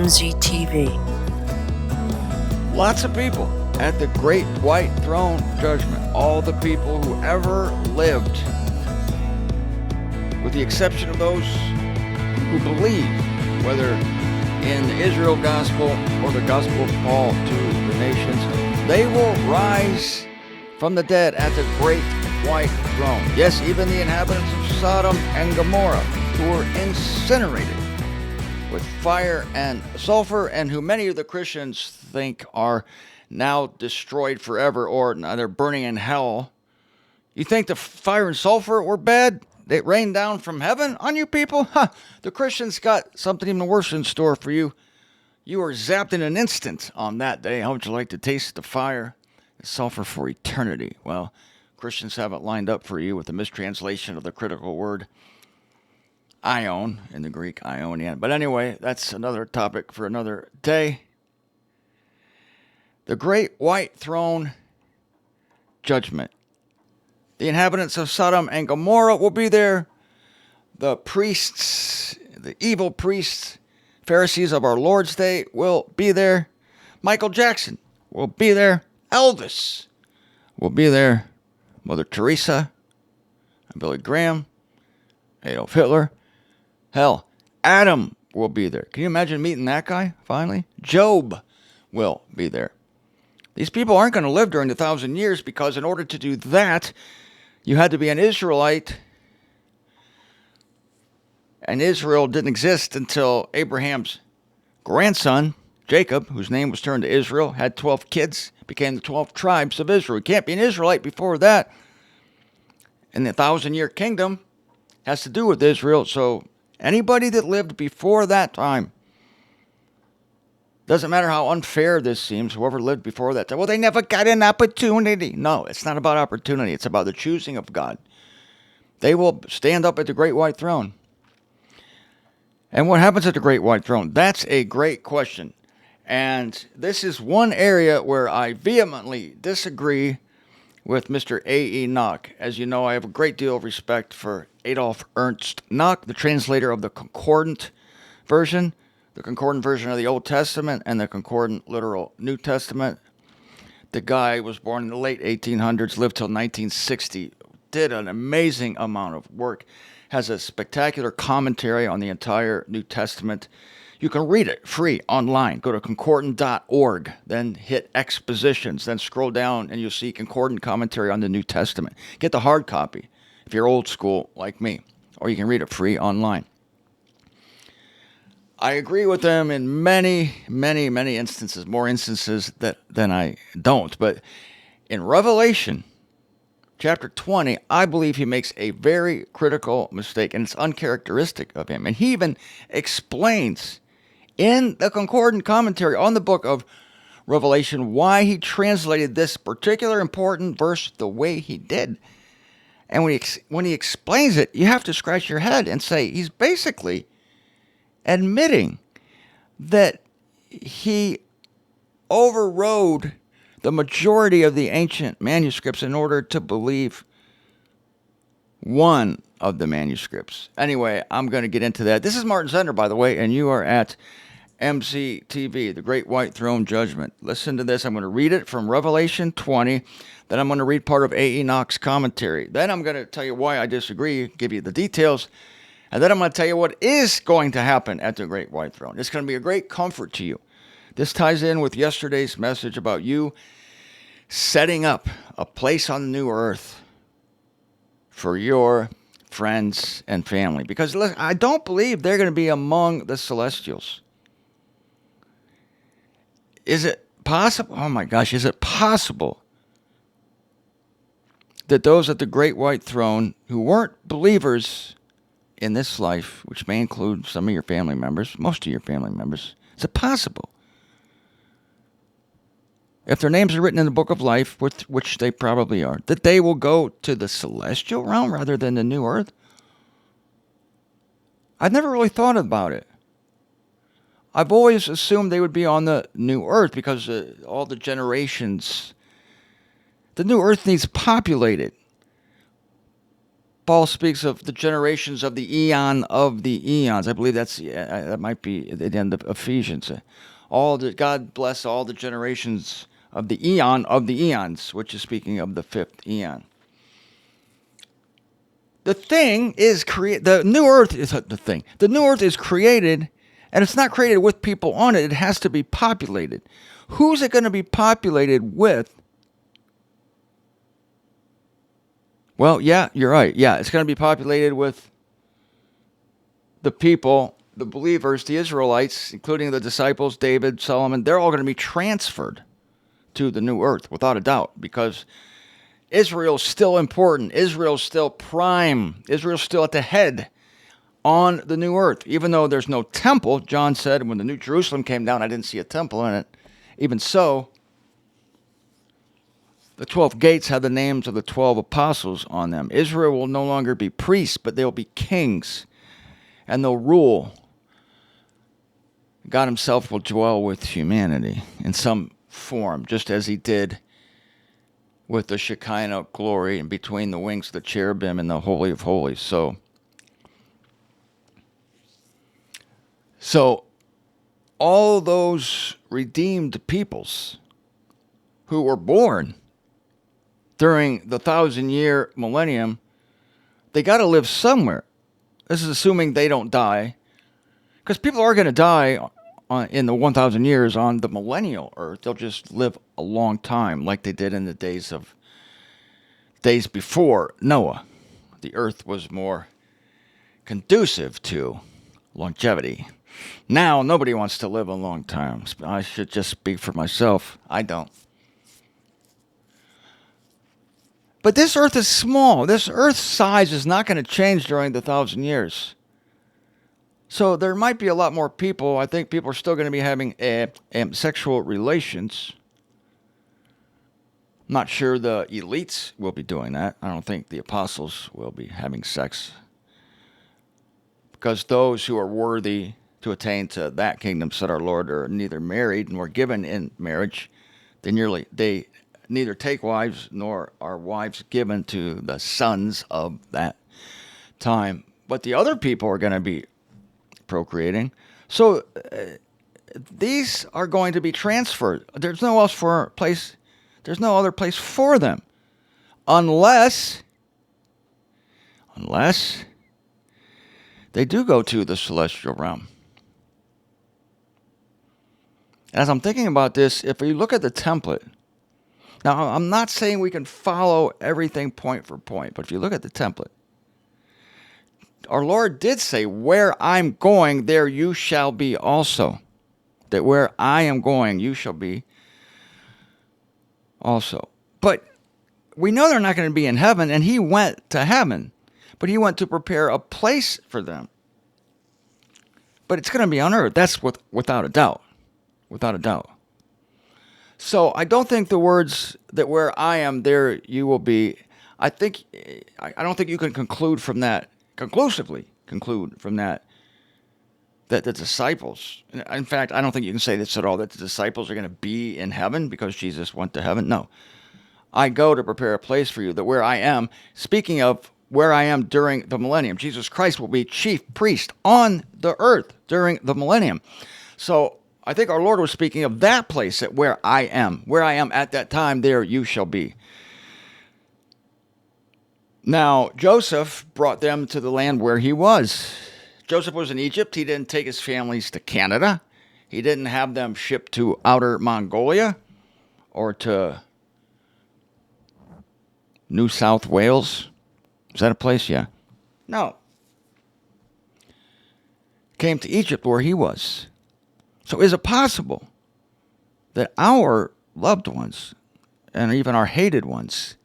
MZTV. Lots of people at the great white throne judgment. All the people who ever lived, with the exception of those who believe, whether in the Israel gospel or the gospel of Paul to the nations, they will rise from the dead at the great white throne. Yes, even the inhabitants of Sodom and Gomorrah, who were incinerated with fire and sulfur, and who many of the Christians think are now destroyed forever, or they're burning in hell. You think the fire and sulfur were bad? They rained down from heaven on you people? The Christians got something even worse in store for you. You were zapped in an instant on that day. How would you like to taste the fire and sulfur for eternity? Well, Christians have it lined up for you with the mistranslation of the critical word ion, in the Greek, ionian. But anyway, that's another topic for another day. The great white throne judgment. The inhabitants of Sodom and Gomorrah will be there. The priests, the evil priests, Pharisees of our Lord's day will be there. Michael Jackson will be there. Elvis will be there. Mother Teresa, Billy Graham, Adolf Hitler. Hell, Adam will be there. Can you imagine meeting that guy finally? Job will be there. These people aren't going to live during the 1,000 years, because in order to do that, you had to be an Israelite. And Israel didn't exist until Abraham's grandson, Jacob, whose name was turned to Israel, had 12 kids, became the 12 tribes of Israel. You can't be an Israelite before that. And the 1,000-year kingdom has to do with Israel. So anybody that lived before that time, doesn't matter how unfair this seems, whoever lived before that time, well, they never got an opportunity. No, it's not about opportunity. It's about the choosing of God. They will stand up at the great white throne. And what happens at the great white throne? That's a great question. And this is one area where I vehemently disagree with Mr. A.E. Nock. As you know, I have a great deal of respect for Adolf Ernst Nock, the translator of the Concordant version of the Old Testament, and the Concordant Literal New Testament. The guy was born in the late 1800s, lived till 1960, did an amazing amount of work, has a spectacular commentary on the entire New Testament. You can read it free online. Go to concordant.org, then hit expositions, then scroll down and you'll see concordant commentary on the New Testament. Get the hard copy if you're old school like me, or you can read it free online. I agree with them in many, many, many instances, more instances than I don't. But in Revelation chapter 20, I believe he makes a very critical mistake, and it's uncharacteristic of him. And he even explains in the concordant commentary on the book of Revelation why he translated this particular important verse the way he did. And when he explains it, you have to scratch your head and say he's basically admitting that he overrode the majority of the ancient manuscripts in order to believe one of the manuscripts. Anyway, I'm going to get into that. This is Martin Zender, by the way, and you are at MZTV, the Great White Throne Judgment. Listen to this. I'm going to read it from Revelation 20. Then I'm going to read part of A.E. Nock's commentary. Then I'm going to tell you why I disagree, give you the details. And then I'm going to tell you what is going to happen at the Great White Throne. It's going to be a great comfort to you. This ties in with yesterday's message about you setting up a place on the new earth for your friends and family. Because listen, I don't believe they're going to be among the celestials. Is it possible? Oh my gosh, is it possible that those at the Great White Throne who weren't believers in this life, which may include some of your family members, most of your family members, is it possible, if their names are written in the book of life, which they probably are, that they will go to the celestial realm rather than the new earth? I've never really thought about it. I've always assumed they would be on the new earth because all the generations. The new earth needs populated Paul speaks of the generations of the eon of the eons. I believe that might be at the end of Ephesians. God bless all the generations of the eon of the eons, which is speaking of the fifth eon. The thing is the new earth is the thing. The new earth is created, and it's not created with people on it. It has to be populated. Who's it going to be populated with? Well, yeah, you're right. Yeah, it's going to be populated with the people, the believers, the Israelites, including the disciples, David, Solomon. They're all going to be transferred to the new earth, without a doubt, because Israel's still important. Israel's still prime. Israel's still at the head on the new earth. Even though there's no temple, John said, when the New Jerusalem came down, I didn't see a temple in it. Even so, the 12 gates had the names of the 12 apostles on them. Israel will no longer be priests, but they'll be kings, and they'll rule. God himself will dwell with humanity in some form, just as he did with the Shekinah glory and between the wings of the cherubim in the Holy of Holies. So all those redeemed peoples who were born during the 1,000-year millennium, they got to live somewhere. This is assuming they don't die, because people are going to die in the 1,000 years on the millennial earth. They'll just live a long time, like they did in the days before Noah. The earth was more conducive to longevity. Now, nobody wants to live a long time. I should just speak for myself. I don't. But this earth is small. This earth's size is not going to change during the 1,000 years. So there might be a lot more people. I think people are still going to be having sexual relations. I'm not sure the elites will be doing that. I don't think the apostles will be having sex. Because those who are worthy to attain to that kingdom, said our Lord, are neither married nor given in marriage. They neither take wives nor are wives given to the sons of that time. But the other people are going to be procreating. So these are going to be transferred. There's no other place for them. Unless they do go to the celestial realm. As I'm thinking about this, if we look at the template, now I'm not saying we can follow everything point for point, but if you look at the template, our Lord did say, where I'm going, there you shall be also. That where I am going, you shall be also. But we know they're not going to be in heaven, and he went to heaven, but he went to prepare a place for them. But it's going to be on earth. That's without a doubt. Without a doubt. So I don't think the words that where I am, there you will be, I don't think you can conclusively conclude from that the disciples, in fact, I don't think you can say this at all, that the disciples are going to be in heaven because Jesus went to heaven. No. I go to prepare a place for you, that where I am, speaking of where I am during the millennium, Jesus Christ will be chief priest on the earth during the millennium. So I think our Lord was speaking of that place, that where I am at that time, there you shall be. Now, Joseph brought them to the land where he was. Joseph was in Egypt. He didn't take his families to Canada. He didn't have them shipped to outer Mongolia or to New South Wales. Is that a place? Yeah. No. Came to Egypt where he was. So is it possible that our loved ones, and even our hated ones,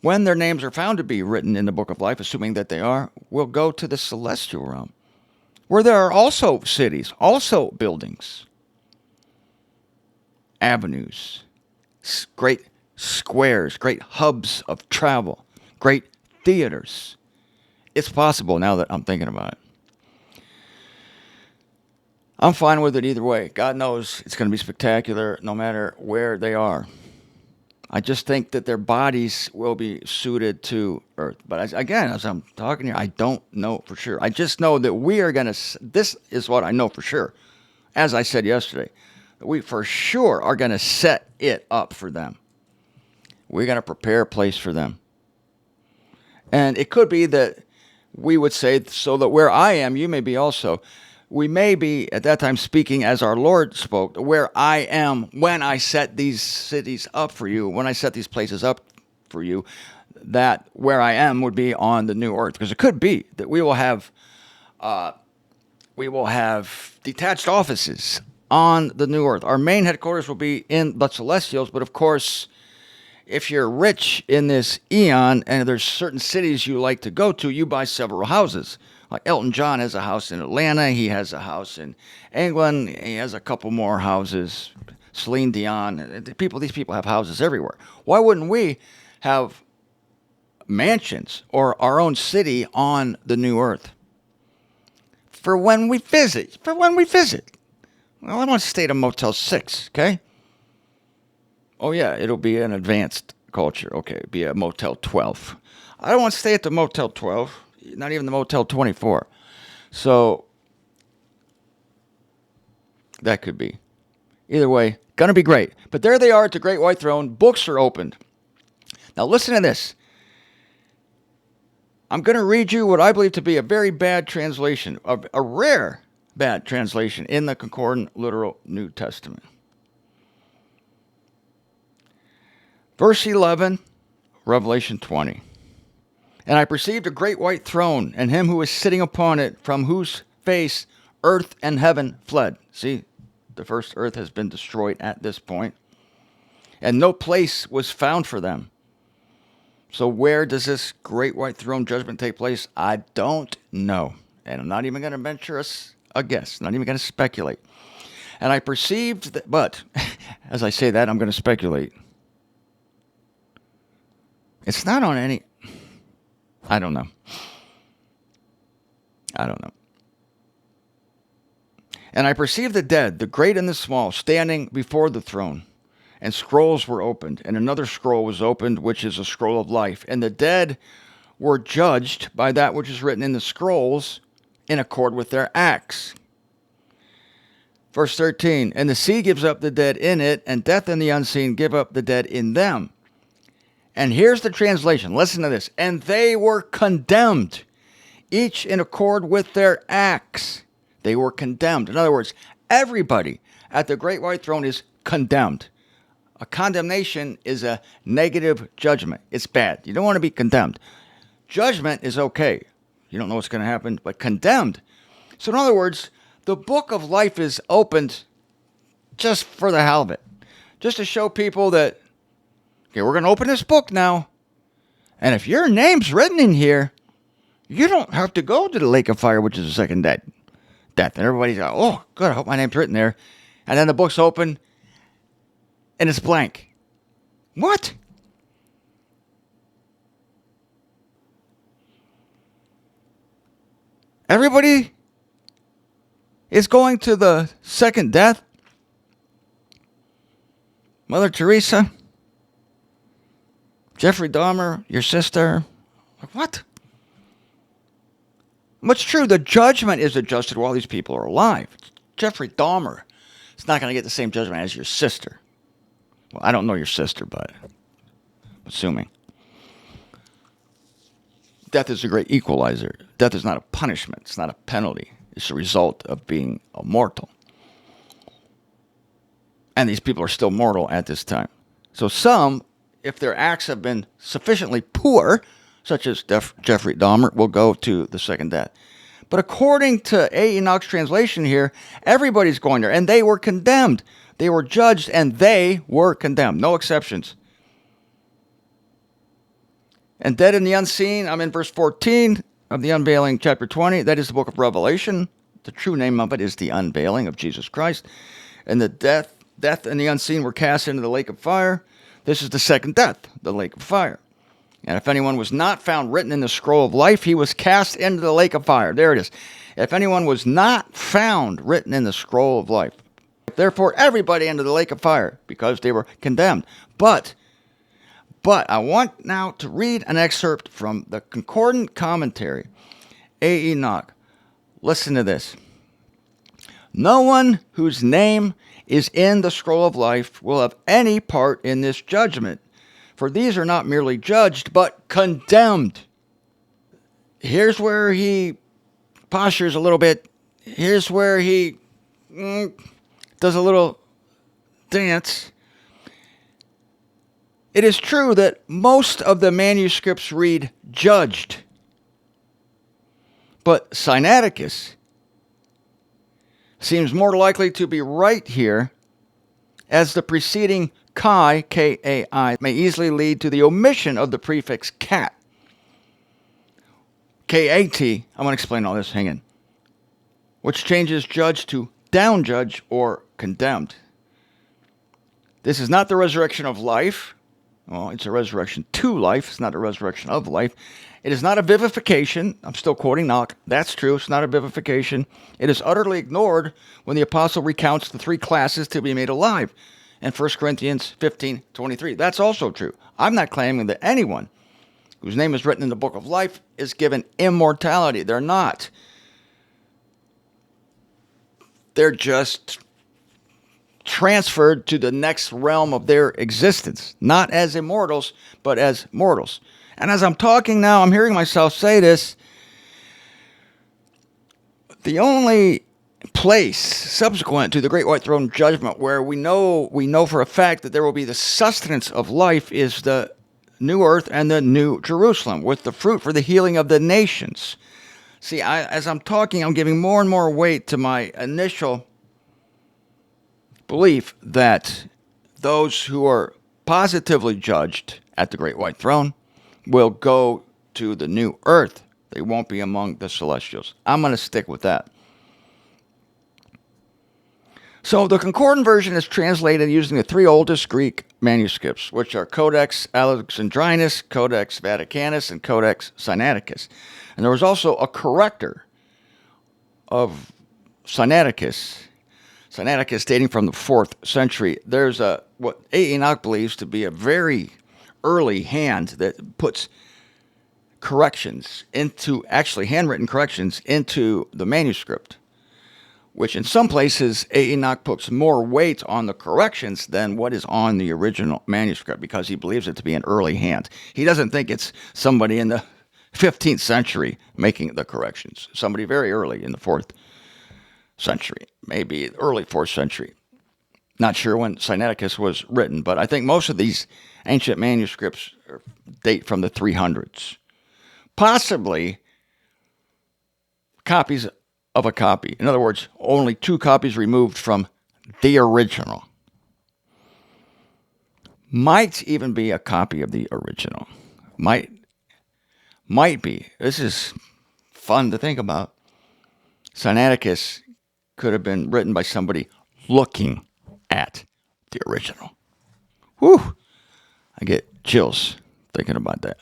when their names are found to be written in the book of life, assuming that they are, will go to the celestial realm, where there are also cities, also buildings, avenues, great squares, great hubs of travel, great theaters. It's possible now that I'm thinking about it. I'm fine with it either way. God knows it's going to be spectacular no matter where they are. I just think that their bodies will be suited to earth. But again, as I'm talking here, I don't know for sure. I just know that we are going to, this is what I know for sure. As I said yesterday, we for sure are going to set it up for them. We're going to prepare a place for them. And it could be that we would say, so that where I am, you may be also. We may be at that time speaking as our Lord spoke, where I am when I set these cities up for you, when I set these places up for you, that where I am would be on the new earth. Because it could be that we will have detached offices on the new earth. Our main headquarters will be in the celestials, but of course, if you're rich in this eon and there's certain cities you like to go to, you buy several houses. Like Elton John has a house in Atlanta. He has a house in England. He has a couple more houses. Celine Dion. These people have houses everywhere. Why wouldn't we have mansions or our own city on the new earth? For when we visit. Well, I want to stay at a Motel 6, okay? Oh, yeah, it'll be an advanced culture. Okay, it'll be a Motel 12. I don't want to stay at the Motel 12, not even the Motel 24. So, that could be. Either way, going to be great. But there they are at the Great White Throne. Books are opened. Now, listen to this. I'm going to read you what I believe to be a very bad translation, a rare bad translation in the Concordant Literal New Testament. Verse 11, Revelation 20. And I perceived a great white throne, and him who was sitting upon it, from whose face earth and heaven fled. See, the first earth has been destroyed at this point. And no place was found for them. So where does this great white throne judgment take place? I don't know. And I'm not even going to venture a guess. Not even going to speculate. And I perceived that, but as I say that, I'm going to speculate. It's not on any, I don't know. And I perceived the dead, the great and the small, standing before the throne. And scrolls were opened, and another scroll was opened, which is a scroll of life. And the dead were judged by that which is written in the scrolls in accord with their acts. Verse 13, and the sea gives up the dead in it, and death and the unseen give up the dead in them. And here's the translation. Listen to this. And they were condemned, each in accord with their acts. They were condemned. In other words, everybody at the great white throne is condemned. A condemnation is a negative judgment. It's bad. You don't want to be condemned. Judgment is okay. You don't know what's going to happen, but condemned. So in other words, the book of life is opened just for the hell of it. Just to show people that, okay, we're going to open this book now. And if your name's written in here, you don't have to go to the lake of fire, which is the second death. And everybody's like, oh, good, I hope my name's written there. And then the book's open, and it's blank. What? Everybody is going to the second death? Mother Teresa? Jeffrey Dahmer, your sister? What? What's true, the judgment is adjusted while these people are alive. Jeffrey Dahmer is not going to get the same judgment as your sister. Well, I don't know your sister, but I'm assuming. Death is a great equalizer. Death is not a punishment. It's not a penalty. It's a result of being mortal. And these people are still mortal at this time. So some, if their acts have been sufficiently poor, such as Jeffrey Dahmer, will go to the second death. But according to A. Enoch's translation here, everybody's going there. And they were condemned. They were judged and they were condemned. No exceptions. And dead in the unseen, I'm in verse 14 of the unveiling, chapter 20. That is the book of Revelation. The true name of it is the unveiling of Jesus Christ. And the death and the unseen were cast into the lake of fire. This is the second death, the lake of fire. And if anyone was not found written in the scroll of life, he was cast into the lake of fire. There it is. If anyone was not found written in the scroll of life, therefore everybody into the lake of fire, because they were condemned. But But I want now to read an excerpt from the Concordant Commentary, A. Enoch. Listen to this. No one whose name is in the scroll of life will have any part in this judgment, for these are not merely judged, but condemned. Here's where he postures a little bit. Here's where he does a little dance. It is true that most of the manuscripts read judged, but Sinaiticus seems more likely to be right here, as the preceding Kai, K-A-I, may easily lead to the omission of the prefix cat. K-A-T, I'm going to explain all this, hang in, which changes judge to down judge or condemned. This is not the resurrection of life. Well, it's a resurrection to life. It's not a resurrection of life. It is not a vivification. I'm still quoting Knock. That's true. It's not a vivification. It is utterly ignored when the apostle recounts the three classes to be made alive in 1 Corinthians 15:23. That's also true. I'm not claiming that anyone whose name is written in the book of life is given immortality. They're not. They're just transferred to the next realm of their existence, not as immortals, but as mortals. And as I'm talking now, I'm hearing myself say this. The only place subsequent to the great white throne judgment where we know for a fact that there will be the sustenance of life is the new earth and the new Jerusalem, with the fruit for the healing of the nations. See, as I'm talking, I'm giving more and more weight to my initial belief that those who are positively judged at the great white throne will go to the new earth. They won't be among the celestials. I'm going to stick with that. So the Concordant version is translated using the three oldest Greek manuscripts, which are Codex Alexandrinus, Codex Vaticanus, and Codex Sinaiticus. And there was also a corrector of Sinaiticus dating from the 4th century. There's what A. Enoch believes to be a very early hand that puts corrections into, actually handwritten corrections into the manuscript, which in some places A. Enoch puts more weight on the corrections than what is on the original manuscript because he believes it to be an early hand. He doesn't think it's somebody in the 15th century making the corrections. Somebody very early in the 4th century, maybe early 4th century. Not sure when Sinaiticus was written, but I think most of these ancient manuscripts date from the 300s. Possibly copies of a copy. In other words, only 2 copies removed from the original. Might even be a copy of the original. Might be. This is fun to think about. Sinaiticus could have been written by somebody looking at the original. Whew! I get chills thinking about that.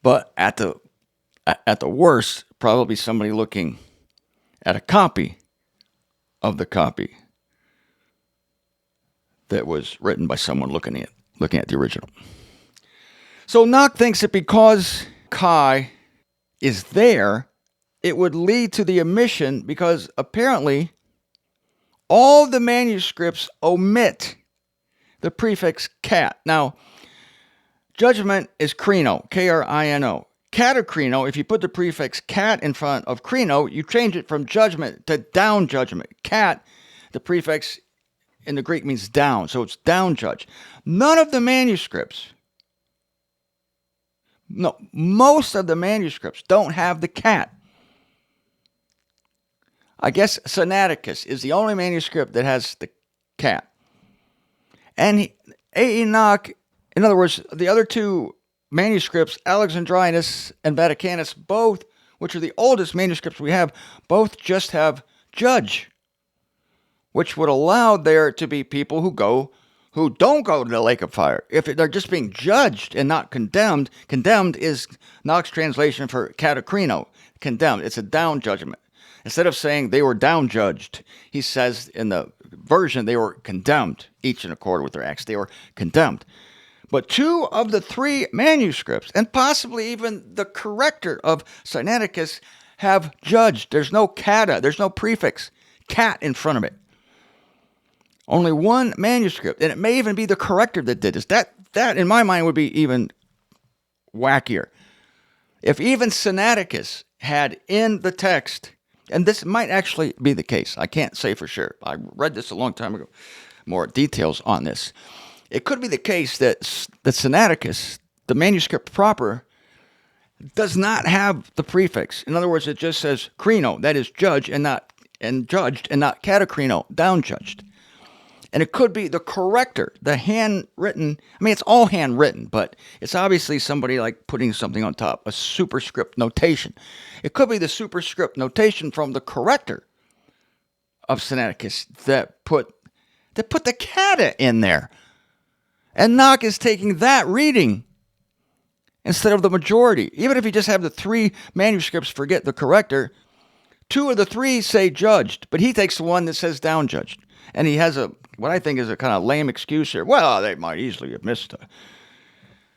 But at the worst, probably somebody looking at a copy of the copy that was written by someone looking at the original. So Knock thinks that because Kai is there, it would lead to the omission because apparently all the manuscripts omit the prefix cat. Now, judgment is krino, K-R-I-N-O. Katakrino, if you put the prefix cat in front of krino, you change it from judgment to down judgment. Cat, the prefix in the Greek means down, so it's down judge. None of the manuscripts, no, most of the manuscripts don't have the cat. I guess Sinaiticus is the only manuscript that has the cat. And Enoch, in other words, the other 2 manuscripts, Alexandrinus and Vaticanus, both, which are the oldest manuscripts we have, both just have judge, which would allow there to be people who don't go to the lake of fire. If they're just being judged and not condemned, condemned is Knox's translation for katakrino, condemned. It's a down judgment. Instead of saying they were down judged, he says in the version they were condemned, each in accord with their acts. They were condemned. But 2 of the 3 manuscripts, and possibly even the corrector of Sinaiticus, have judged. There's no kata, there's no prefix, cat in front of it. Only 1 manuscript, and it may even be the corrector that did this. That in my mind would be even wackier. If even Sinaiticus had in the text, and this might actually be the case, I can't say for sure. I read this a long time ago, more details on this. It could be the case that Sinaiticus, the manuscript proper, does not have the prefix. In other words, it just says krino, that is judge and judged, and not katakrino, down judged. And it could be the corrector, the handwritten. I mean, it's all handwritten, but it's obviously somebody like putting something on top, a superscript notation. It could be the superscript notation from the corrector of Sinaiticus that put the kata in there. And Knock is taking that reading instead of the majority. Even if you just have the 3 manuscripts, forget the corrector, 2 of the 3 say judged, but he takes the one that says down judged. And he has what I think is a kind of lame excuse here. Well, they might easily have missed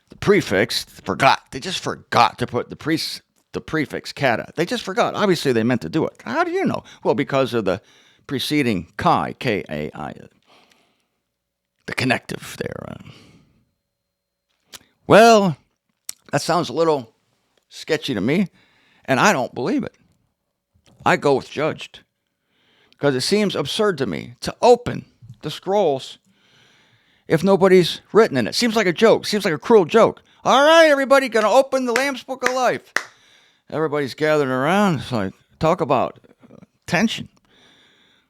the prefix. They just forgot to put the prefix kata. They just forgot. Obviously, they meant to do it. How do you know? Well, because of the preceding kai, K-A-I, the connective there. Well, that sounds a little sketchy to me, and I don't believe it. I go with judged, because it seems absurd to me to open the scrolls if nobody's written in it. Seems like a joke. Seems like a cruel joke. All right, everybody, going to open the Lamb's Book of Life. Everybody's gathering around. It's like, talk about tension.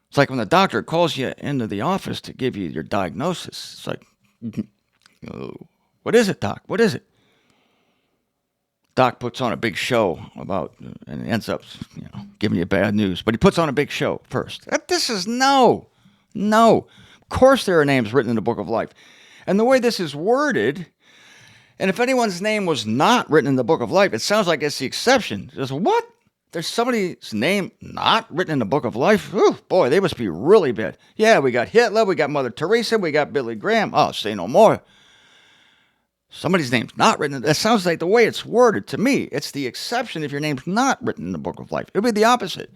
It's like when the doctor calls you into the office to give you your diagnosis. It's like, what is it, doc? What is it? Doc puts on a big show and ends up, giving you bad news. But he puts on a big show first. This is no. Of course there are names written in the Book of Life. And the way this is worded, and if anyone's name was not written in the Book of Life, it sounds like it's the exception. Just what? There's somebody's name not written in the Book of Life? Ooh, boy, they must be really bad. Yeah, we got Hitler, we got Mother Teresa, we got Billy Graham. Oh, say no more. Somebody's name's not written. That sounds like the way it's worded to me. It's the exception if your name's not written in the Book of Life. It would be the opposite.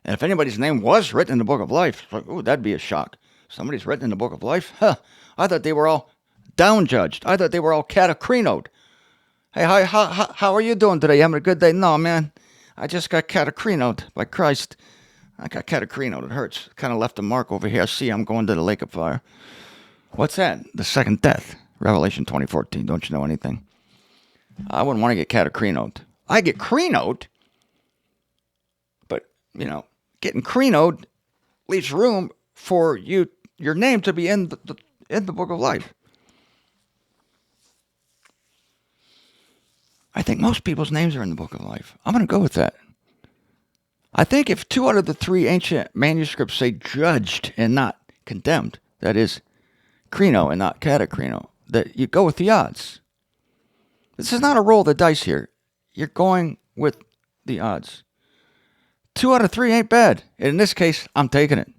And if anybody's name was written in the Book of Life, it's like, ooh, that'd be a shock. Somebody's written in the Book of Life? Huh. I thought they were all down judged. I thought they were all katakrinoed. Hey, how are you doing today? You having a good day? No, man. I just got katakrinoed by Christ. I got katakrinoed. It hurts. Kind of left a mark over here. See, I'm going to the lake of fire. What's that? The second death. Revelation 20:14. Don't you know anything? I wouldn't want to get katakrinoed. I get krinoed, but, getting krinoed leaves room for your name to be in the Book of Life. I think most people's names are in the Book of Life. I'm going to go with that. I think if 2 out of the 3 ancient manuscripts say judged and not condemned, that is, krino and not katakrino, that you go with the odds. This is not a roll of the dice here. You're going with the odds. 2 out of 3 ain't bad. In this case, I'm taking it.